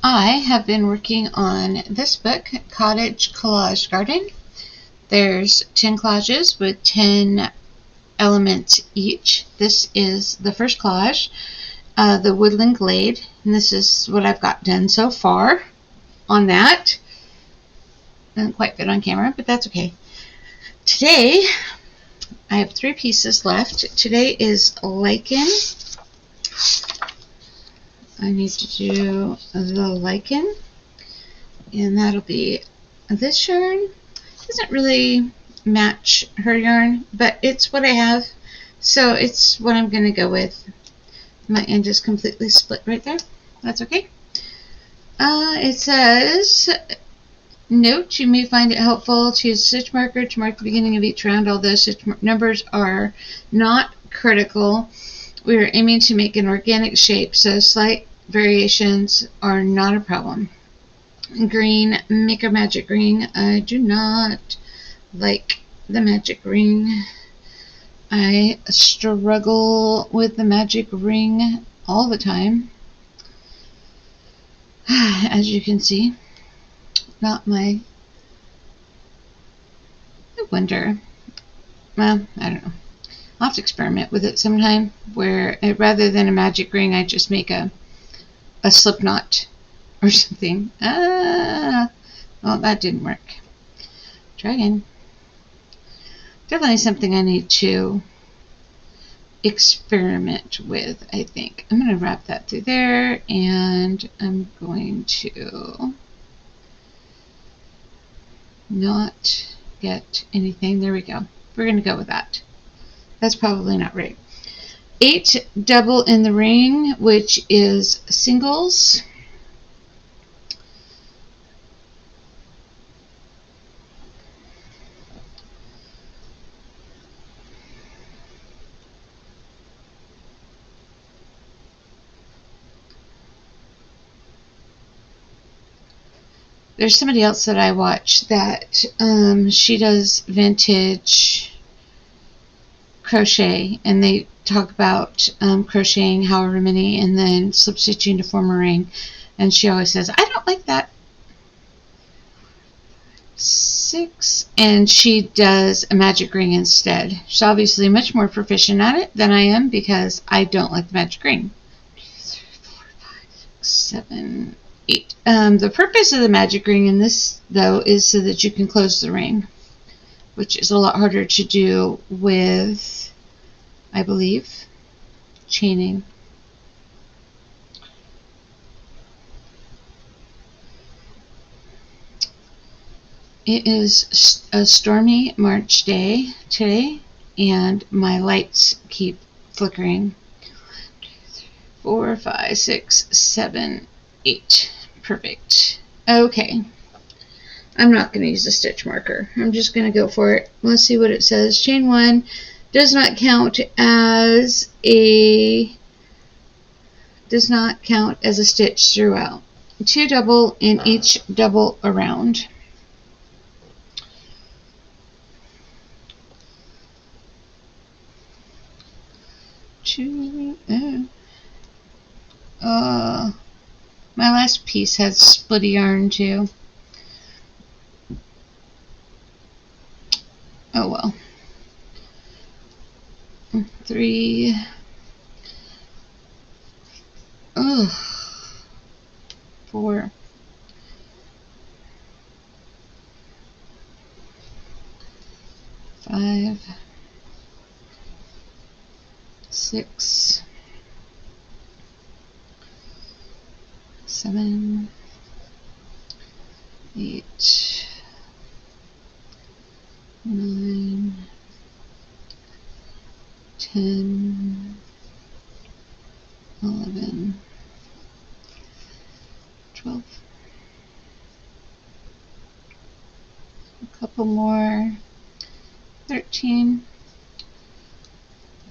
I have been working on this book, Cottage Collage Garden. There's 10 collages with 10 elements each. This is the first collage, the Woodland Glade, and this is what I've got done so far on that. Doesn't quite fit on camera, but that's okay. Today, I have 3 pieces left. Today is lichen. I need to do the lichen, and that'll be this yarn. Doesn't really match her yarn, but it's what I have, so it's what I'm going to go with. My end is completely split right there. That's okay. It says, note, you may find it helpful to use a stitch marker to mark the beginning of each round, although stitch numbers are not critical. We are aiming to make an organic shape, so slight variations are not a problem. Green, make a magic ring. I do not like the magic ring. I struggle with the magic ring all the time. As you can see, not my... I wonder. Well, I don't know. I'll have to experiment with it sometime, where rather than a magic ring, I just make a slip knot or something. Well, that didn't work. Try again. Definitely something I need to experiment with, I think. I'm going to wrap that through there, and I'm going to not get anything. There we go. We're going to go with that. That's probably not right. 8 double in the ring, which is singles. There's somebody else that I watch that she does vintage crochet, and they talk about crocheting however many and then slip stitching to form a ring, and she always says, I don't like that. 6, and she does a magic ring instead. She's obviously much more proficient at it than I am, because I don't like the magic ring. 2, 3, 4, 5, 6, 7, 8. The purpose of the magic ring in this, though, is so that you can close the ring, which is a lot harder to do with, I believe, chaining. It is a stormy March day today, and my lights keep flickering. 2, 3, 4, 5, 6, 7, 8. Perfect. Okay. I'm not going to use a stitch marker. I'm just going to go for it. Let's see what it says. Chain 1 does not count as a stitch throughout. 2 double in each double around. My last piece has splitty yarn too. Oh well. 3. 4. 5. 6. 7. 8. 9. 10. 11. 12. A couple more. 13.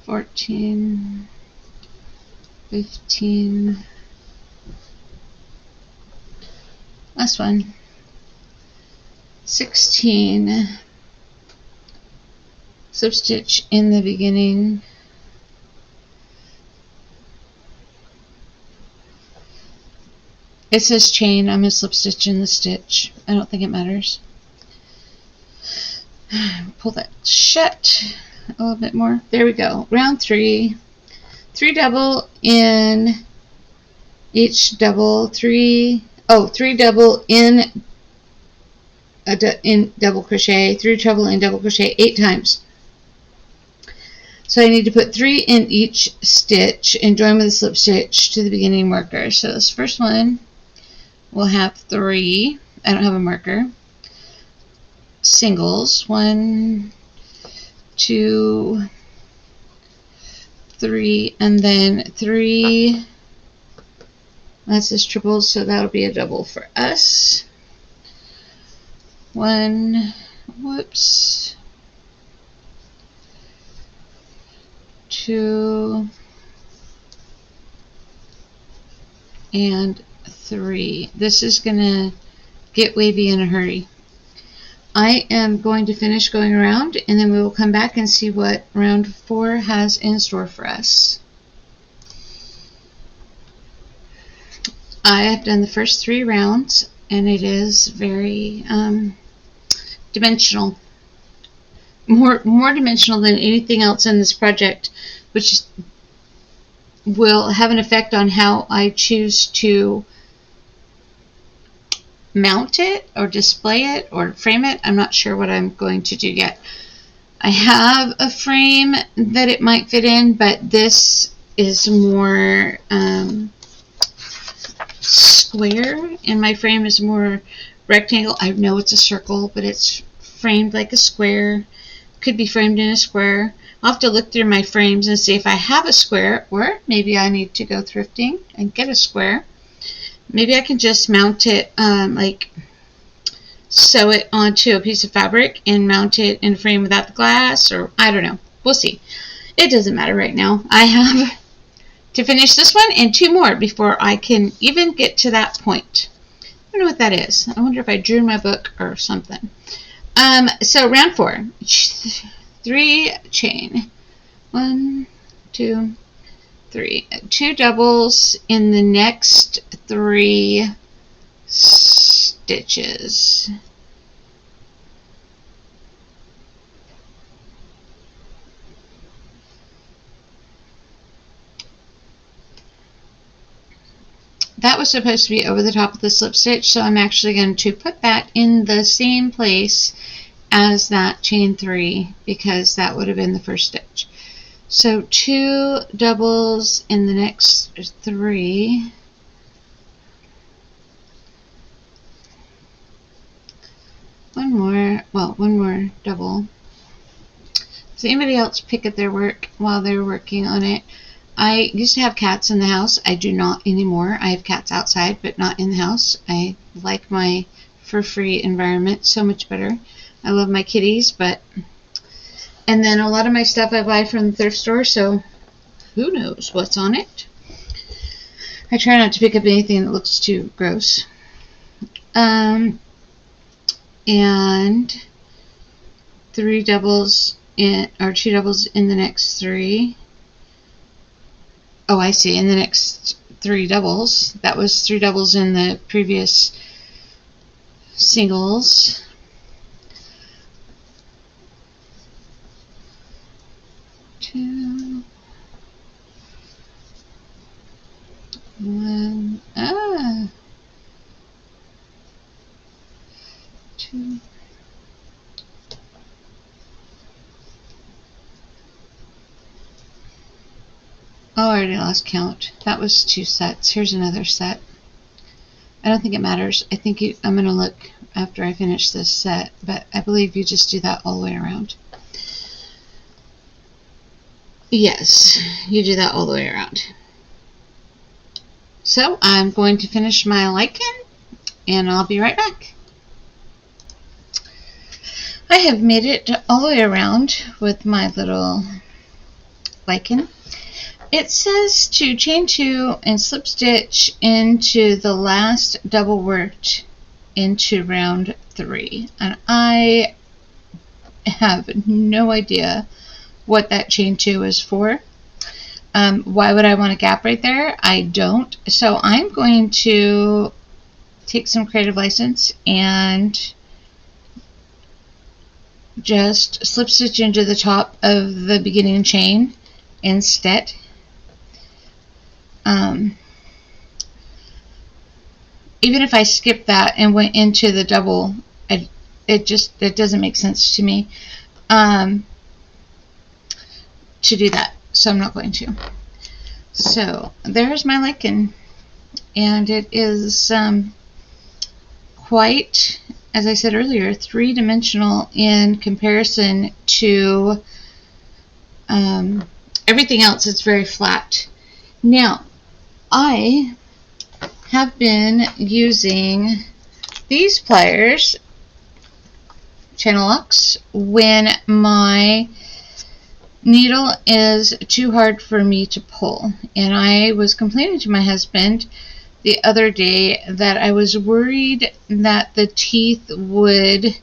14. 15. Last one. 16. Slip stitch in the beginning. It says chain. I'm going to slip stitch in the stitch. I don't think it matters. Pull that shut a little bit more. There we go. Round 3. 3 double in each double. 3 double in double crochet. 3 treble in double crochet 8 times. So I need to put 3 in each stitch and join with a slip stitch to the beginning marker. So this first one will have 3. I don't have a marker. Singles. 1, 2, 3, and then 3. That's just triples, so that'll be a double for us. 1, whoops, 2, and 3. This is gonna get wavy in a hurry. I am going to finish going around, and then we will come back and see what round 4 has in store for us. I have done the first 3 rounds, and it is very dimensional. More dimensional than anything else in this project, which will have an effect on how I choose to mount it or display it or frame it. I'm not sure what I'm going to do yet. I have a frame that it might fit in, but this is more square, and my frame is more rectangle. I know it's a circle, but it's framed like a square. Could be framed in a square. I'll have to look through my frames and see if I have a square, or maybe I need to go thrifting and get a square. Maybe I can just mount it, like sew it onto a piece of fabric and mount it in a frame without the glass, or I don't know. We'll see. It doesn't matter right now. I have to finish this one and 2 more before I can even get to that point. I don't know what that is. I wonder if I drew in my book or something. So round 4. 3 chain. 1, 2, 3. 2 doubles in the next 3 stitches. That was supposed to be over the top of the slip stitch, so I'm actually going to put that in the same place as that chain 3, because that would have been the first stitch. So 2 doubles in the next 3. One more double. Does anybody else pick at their work while they're working on it? I used to have cats in the house. I do not anymore. I have cats outside, but not in the house. I like my fur-free environment so much better. I love my kitties, and then a lot of my stuff I buy from the thrift store, so who knows what's on it. I try not to pick up anything that looks too gross. And 3 doubles in, or 2 doubles in the next 3. Oh, I see. In the next 3 doubles. That was 3 doubles in the previous singles. Two, 1, 2. Oh, I already lost count. That was 2 sets. Here's another set. I don't think it matters. I think I'm going to look after I finish this set, but I believe you just do that all the way around. Yes, you do that all the way around. So I'm going to finish my lichen, and I'll be right back. I have made it all the way around with my little lichen. It says to chain 2 and slip stitch into the last double worked into round 3, and I have no idea what that chain 2 is for. Why would I want a gap right there? I don't. So I'm going to take some creative license and just slip stitch into the top of the beginning chain instead. Even if I skipped that and went into the double, it doesn't make sense to me to do that, so I'm not going to. So there's my lichen, and it is quite, as I said earlier, three-dimensional in comparison to everything else. It's very flat. Now, I have been using these pliers, channel locks, when my needle is too hard for me to pull. And I was complaining to my husband the other day that I was worried that the teeth would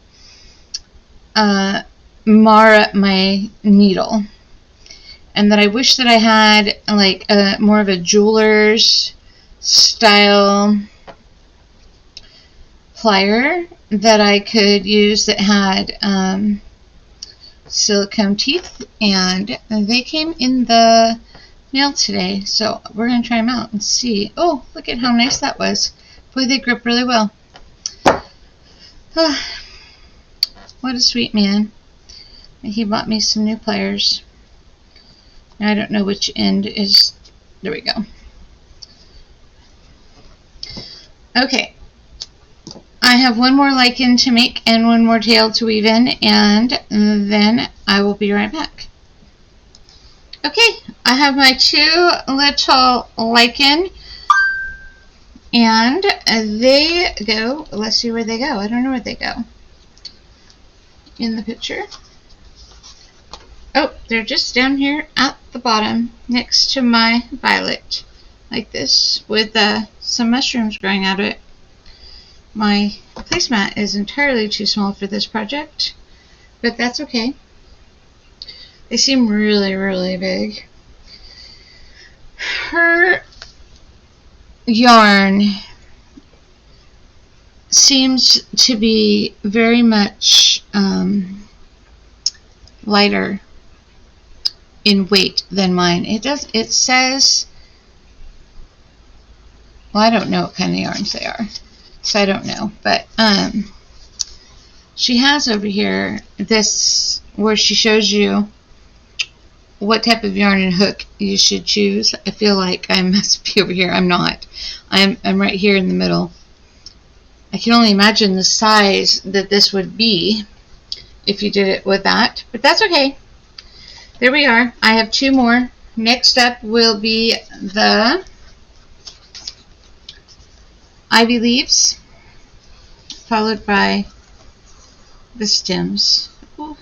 mar up my needle, and that I wish that I had like more of a jeweler's style plier that I could use that had silicone teeth, and they came in the mail today, so we're going to try them out and see. Oh, look at how nice that was. Boy, they grip really well. What a sweet man. He bought me some new pliers. Now I don't know which end is. There we go. Okay, I have one more lichen to make and one more tail to weave in, and then I will be right back. Okay, I have my two little lichen, and they go, let's see where they go. I don't know where they go in the picture. Oh, they're just down here at the bottom next to my violet, like this, with some mushrooms growing out of it. My placemat is entirely too small for this project, but that's okay. They seem really, really big. Her yarn seems to be very much lighter in weight than mine. It says, well, I don't know what kind of yarns they are, so I don't know, but she has over here this where she shows you what type of yarn and hook you should choose. I feel like I must be over here. I'm not. I'm right here in the middle. I can only imagine the size that this would be if you did it with that, but that's okay. There we are. I have two more. Next up will be the ivy leaves, followed by the stems. Ooh,